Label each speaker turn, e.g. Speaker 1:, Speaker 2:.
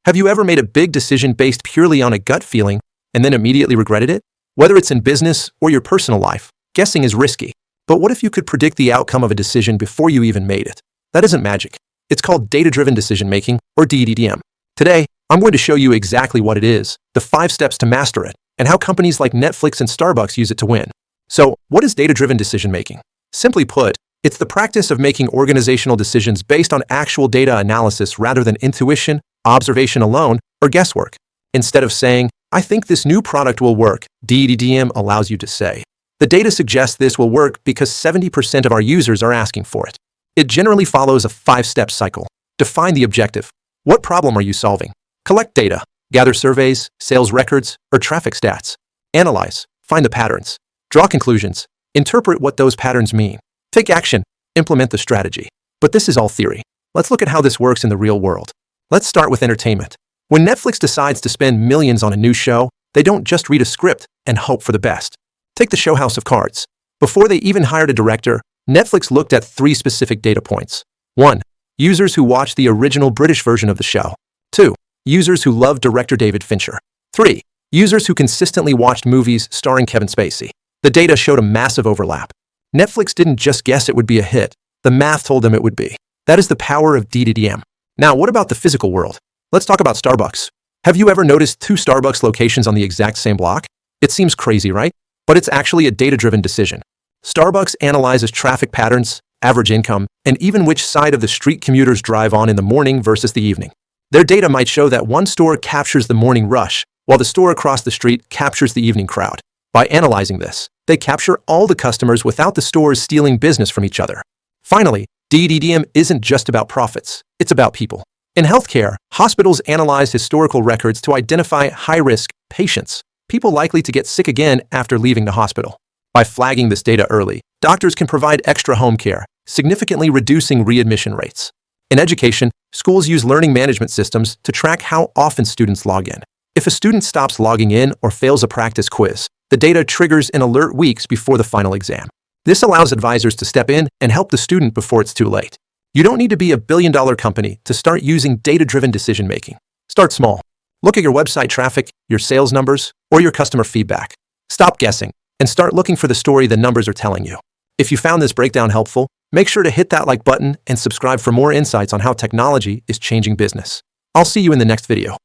Speaker 1: Have you ever made a big decision based purely on a gut feeling and then immediately regretted it? Whether it's in business or your personal life, guessing is risky. But what if you could predict the outcome of a decision before you even made it? That isn't magic. It's called data-driven decision-making, or DDDM. Today, I'm going to show you exactly what it is, the 5 steps to master it, and how companies like Netflix and Starbucks use it to win. So, what is data-driven decision-making? Simply put, it's the practice of making organizational decisions based on actual data analysis rather than intuition, observation alone, or guesswork. Instead of saying, I think this new product will work, DDDM allows you to say, the data suggests this will work because 70% of our users are asking for it. It generally follows a 5-step cycle. Define the objective. What problem are you solving? Collect data. Gather surveys, sales records, or traffic stats. Analyze. Find the patterns. Draw conclusions. Interpret what those patterns mean. Take action. Implement the strategy. But this is all theory. Let's look at how this works in the real world. Let's start with entertainment. When Netflix decides to spend millions on a new show, they don't just read a script and hope for the best. Take the show House of Cards. Before they even hired a director, Netflix looked at 3 specific data points. 1. Users who watched the original British version of the show. 2. Users who loved director David Fincher. 3. Users who consistently watched movies starring Kevin Spacey. The data showed a massive overlap. Netflix didn't just guess it would be a hit. The math told them it would be. That is the power of DDDM. Now, what about the physical world? Let's talk about Starbucks. Have you ever noticed 2 Starbucks locations on the exact same block? It seems crazy, right? But it's actually a data-driven decision. Starbucks analyzes traffic patterns, average income, and even which side of the street commuters drive on in the morning versus the evening. Their data might show that one store captures the morning rush, while the store across the street captures the evening crowd. By analyzing this, they capture all the customers without the stores stealing business from each other. Finally, DDDM isn't just about profits, it's about people. In healthcare, hospitals analyze historical records to identify high-risk patients, people likely to get sick again after leaving the hospital. By flagging this data early, doctors can provide extra home care, significantly reducing readmission rates. In education, schools use learning management systems to track how often students log in. If a student stops logging in or fails a practice quiz, the data triggers an alert weeks before the final exam. This allows advisors to step in and help the student before it's too late. You don't need to be a billion-dollar company to start using data-driven decision-making. Start small. Look at your website traffic, your sales numbers, or your customer feedback. Stop guessing and start looking for the story the numbers are telling you. If you found this breakdown helpful, make sure to hit that like button and subscribe for more insights on how technology is changing business. I'll see you in the next video.